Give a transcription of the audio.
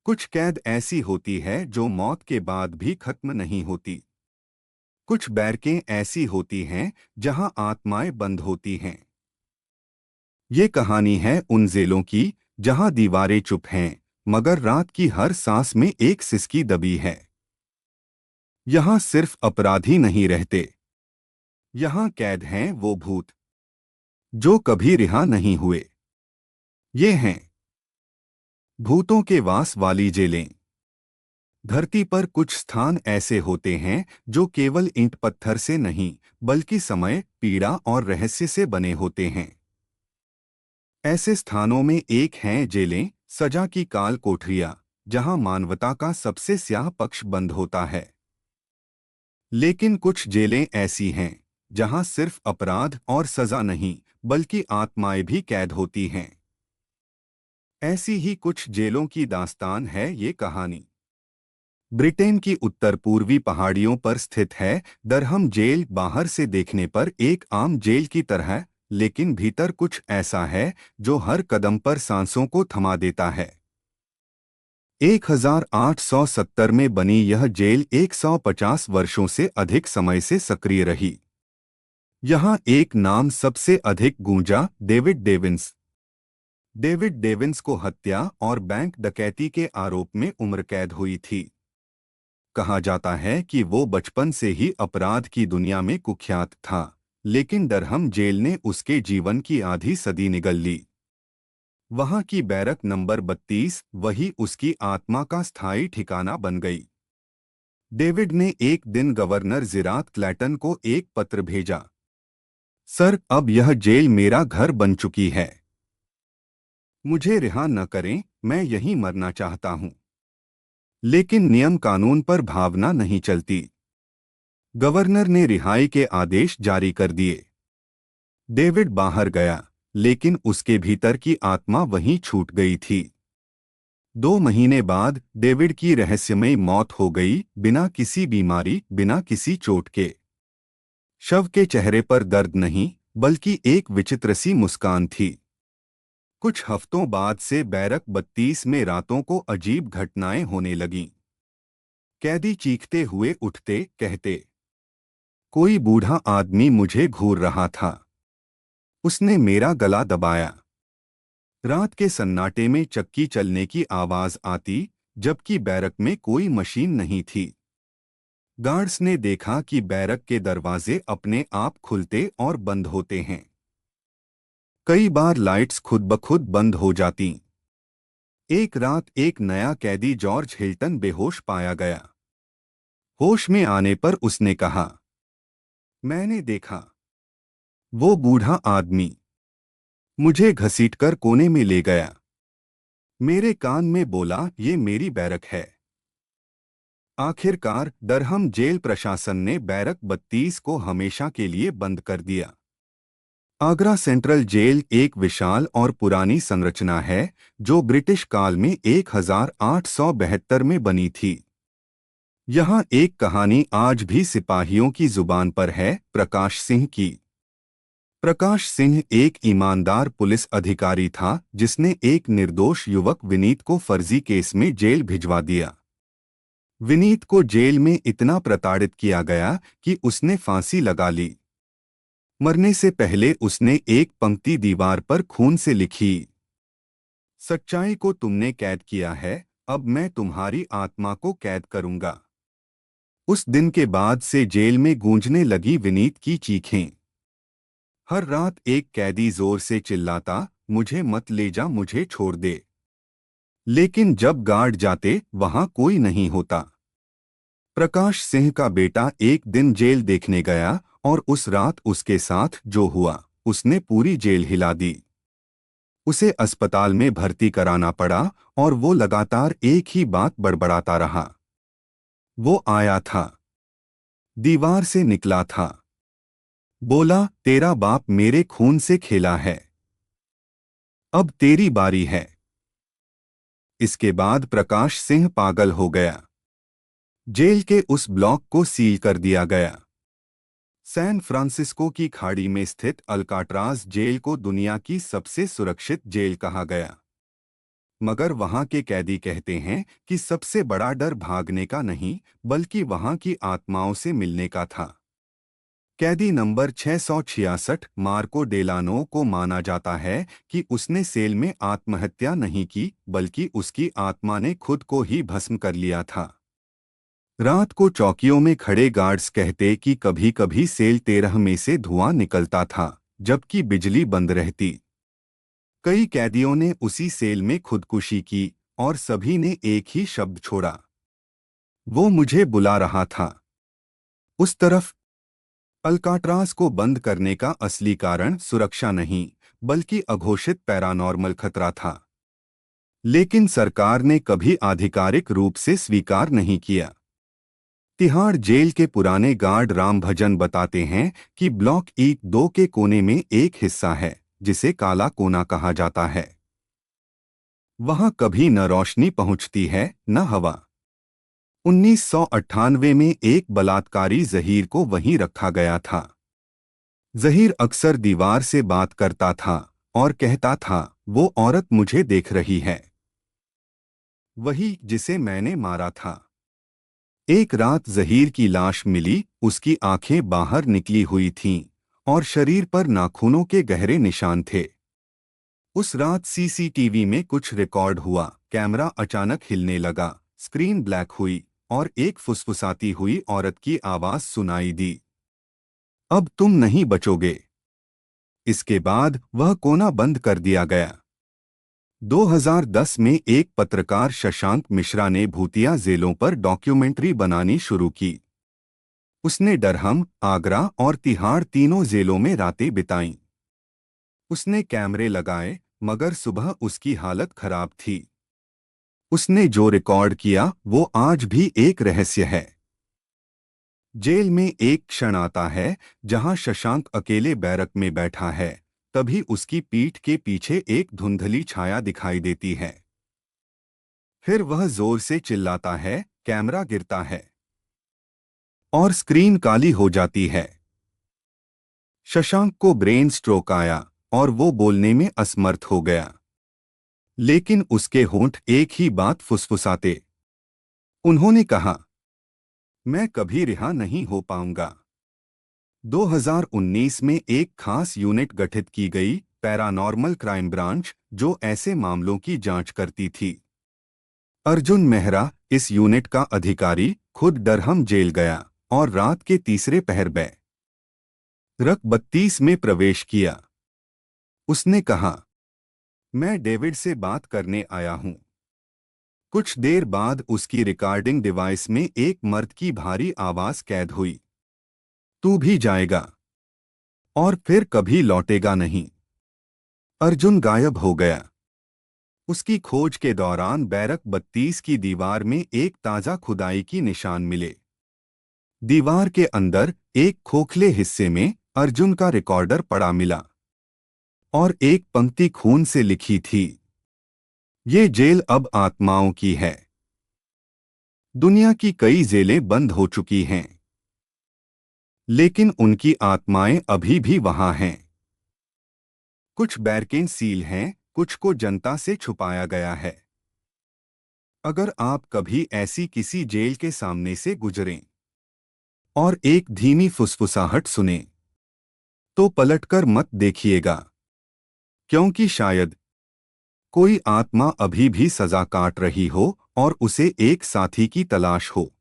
कुछ कैद ऐसी होती है जो मौत के बाद भी खत्म नहीं होती। कुछ बैरकें ऐसी होती हैं जहां आत्माएं बंद होती हैं। ये कहानी है उन जेलों की जहां दीवारें चुप हैं, मगर रात की हर सांस में एक सिसकी दबी है। यहाँ सिर्फ अपराधी नहीं रहते, यहाँ कैद हैं वो भूत जो कभी रिहा नहीं हुए। ये हैं भूतों के वास वाली जेलें। धरती पर कुछ स्थान ऐसे होते हैं जो केवल ईंट पत्थर से नहीं, बल्कि समय, पीड़ा और रहस्य से बने होते हैं। ऐसे स्थानों में एक हैं जेलें, सजा की काल कोठरियां, जहां मानवता का सबसे स्याह पक्ष बंद होता है। लेकिन कुछ जेलें ऐसी हैं जहां सिर्फ अपराध और सजा नहीं, बल्कि आत्माएं भी कैद होती हैं। ऐसी ही कुछ जेलों की दास्तान है ये कहानी। ब्रिटेन की उत्तर पूर्वी पहाड़ियों पर स्थित है डरहम जेल। बाहर से देखने पर एक आम जेल की तरह, लेकिन भीतर कुछ ऐसा है जो हर कदम पर सांसों को थमा देता है। 1870 में बनी यह जेल 150 वर्षों से अधिक समय से सक्रिय रही। यहाँ एक नाम सबसे अधिक गूंजा, डेविड डेविंस। डेविड डेविंस को हत्या और बैंक डकैती के आरोप में उम्र कैद हुई थी। कहा जाता है कि वो बचपन से ही अपराध की दुनिया में कुख्यात था, लेकिन डरहम जेल ने उसके जीवन की आधी सदी निगल ली। वहां की बैरक नंबर 32 वही उसकी आत्मा का स्थायी ठिकाना बन गई। डेविड ने एक दिन गवर्नर जिरात क्लैटन को एक पत्र भेजा। सर, अब यह जेल मेरा घर बन चुकी है। मुझे रिहा न करें, मैं यहीं मरना चाहता हूं। लेकिन नियम कानून पर भावना नहीं चलती। गवर्नर ने रिहाई के आदेश जारी कर दिए। डेविड बाहर गया, लेकिन उसके भीतर की आत्मा वहीं छूट गई थी। 2 महीने बाद डेविड की रहस्यमयी मौत हो गई, बिना किसी बीमारी, बिना किसी चोट के। शव के चेहरे पर दर्द नहीं, बल्कि एक विचित्र सी मुस्कान थी। कुछ हफ्तों बाद से बैरक 32 में रातों को अजीब घटनाएं होने लगीं। कैदी चीखते हुए उठते, कहते, कोई बूढ़ा आदमी मुझे घूर रहा था। उसने मेरा गला दबाया। रात के सन्नाटे में चक्की चलने की आवाज आती, जबकि बैरक में कोई मशीन नहीं थी। गार्ड्स ने देखा कि बैरक के दरवाजे अपने आप खुलते और बंद होते हैं। कई बार लाइट्स खुद ब खुद बंद हो जाती। एक रात एक नया कैदी जॉर्ज हिल्टन बेहोश पाया गया। होश में आने पर उसने कहा, मैंने देखा वो बूढ़ा आदमी मुझे घसीटकर कोने में ले गया। मेरे कान में बोला, ये मेरी बैरक है। आखिरकार डरहम जेल प्रशासन ने बैरक 32 को हमेशा के लिए बंद कर दिया। आगरा सेंट्रल जेल एक विशाल और पुरानी संरचना है जो ब्रिटिश काल में 1872 में बनी थी। यहाँ एक कहानी आज भी सिपाहियों की जुबान पर है, प्रकाश सिंह की। प्रकाश सिंह एक ईमानदार पुलिस अधिकारी था जिसने एक निर्दोष युवक विनीत को फर्जी केस में जेल भिजवा दिया। विनीत को जेल में इतना प्रताड़ित किया गया कि उसने फांसी लगा ली। मरने से पहले उसने एक पंक्ति दीवार पर खून से लिखी, सच्चाई को तुमने कैद किया है, अब मैं तुम्हारी आत्मा को कैद करूंगा। उस दिन के बाद से जेल में गूंजने लगी विनीत की चीखें। हर रात एक कैदी जोर से चिल्लाता, मुझे मत ले जा, मुझे छोड़ दे। लेकिन जब गार्ड जाते, वहां कोई नहीं होता। प्रकाश सिंह का बेटा एक दिन जेल देखने गया और उस रात उसके साथ जो हुआ, उसने पूरी जेल हिला दी। उसे अस्पताल में भर्ती कराना पड़ा और वो लगातार एक ही बात बड़बड़ाता रहा। वो आया था, दीवार से निकला था, बोला, तेरा बाप मेरे खून से खेला है, अब तेरी बारी है। इसके बाद प्रकाश सिंह पागल हो गया। जेल के उस ब्लॉक को सील कर दिया गया। सैन फ्रांसिस्को की खाड़ी में स्थित अल्काट्राज जेल को दुनिया की सबसे सुरक्षित जेल कहा गया। मगर वहां के कैदी कहते हैं कि सबसे बड़ा डर भागने का नहीं, बल्कि वहां की आत्माओं से मिलने का था। कैदी नंबर 666 मार्को डेलानो को माना जाता है कि उसने सेल में आत्महत्या नहीं की, बल्कि उसकी आत्मा ने खुद को ही भस्म कर लिया था। रात को चौकियों में खड़े गार्ड्स कहते कि कभी कभी सेल 13 में से धुआं निकलता था, जबकि बिजली बंद रहती। कई कैदियों ने उसी सेल में खुदकुशी की, और सभी ने एक ही शब्द छोड़ा, वो मुझे बुला रहा था। उस तरफ अल्काट्राज को बंद करने का असली कारण सुरक्षा नहीं, बल्कि अघोषित पैरानॉर्मल खतरा था। लेकिन सरकार ने कभी आधिकारिक रूप से स्वीकार नहीं किया। तिहाड़ जेल के पुराने गार्ड राम भजन बताते हैं कि ब्लॉक E2 के कोने में एक हिस्सा है जिसे काला कोना कहा जाता है। वहां कभी न रोशनी पहुंचती है, न हवा। 1998 में एक बलात्कारी जहीर को वहीं रखा गया था। जहीर अक्सर दीवार से बात करता था और कहता था, वो औरत मुझे देख रही है, वही जिसे मैंने मारा था। एक रात जहीर की लाश मिली, उसकी आंखें बाहर निकली हुई थीं और शरीर पर नाखूनों के गहरे निशान थे। उस रात सीसीटीवी में कुछ रिकॉर्ड हुआ। कैमरा अचानक हिलने लगा, स्क्रीन ब्लैक हुई और एक फुसफुसाती हुई औरत की आवाज सुनाई दी, अब तुम नहीं बचोगे। इसके बाद वह कोना बंद कर दिया गया। 2010 में एक पत्रकार शशांक मिश्रा ने भूतिया जेलों पर डॉक्यूमेंट्री बनानी शुरू की। उसने डरहम, आगरा और तिहाड़ तीनों जेलों में रातें बिताईं। उसने कैमरे लगाए, मगर सुबह उसकी हालत खराब थी। उसने जो रिकॉर्ड किया वो आज भी एक रहस्य है। जेल में एक क्षण आता है जहां शशांक अकेले बैरक में बैठा है, तभी उसकी पीठ के पीछे एक धुंधली छाया दिखाई देती है। फिर वह जोर से चिल्लाता है, कैमरा गिरता है और स्क्रीन काली हो जाती है। शशांक को ब्रेन स्ट्रोक आया और वो बोलने में असमर्थ हो गया। लेकिन उसके होंठ एक ही बात फुसफुसाते। उन्होंने कहा, मैं कभी रिहा नहीं हो पाऊंगा। 2019 में एक खास यूनिट गठित की गई, पैरानॉर्मल क्राइम ब्रांच, जो ऐसे मामलों की जांच करती थी। अर्जुन मेहरा, इस यूनिट का अधिकारी, खुद डरहम जेल गया और रात के तीसरे पहर बैरक 32 में प्रवेश किया। उसने कहा, मैं डेविड से बात करने आया हूं। कुछ देर बाद उसकी रिकॉर्डिंग डिवाइस में एक मर्द की भारी आवाज कैद हुई, तू भी जाएगा और फिर कभी लौटेगा नहीं। अर्जुन गायब हो गया। उसकी खोज के दौरान बैरक 32 की दीवार में एक ताजा खुदाई की निशान मिले। दीवार के अंदर एक खोखले हिस्से में अर्जुन का रिकॉर्डर पड़ा मिला और एक पंक्ति खून से लिखी थी, ये जेल अब आत्माओं की है। दुनिया की कई जेलें बंद हो चुकी हैं, लेकिन उनकी आत्माएं अभी भी वहां हैं। कुछ बैरकें सील हैं, कुछ को जनता से छुपाया गया है। अगर आप कभी ऐसी किसी जेल के सामने से गुजरें और एक धीमी फुसफुसाहट सुने, तो पलटकर मत देखिएगा, क्योंकि शायद कोई आत्मा अभी भी सजा काट रही हो और उसे एक साथी की तलाश हो।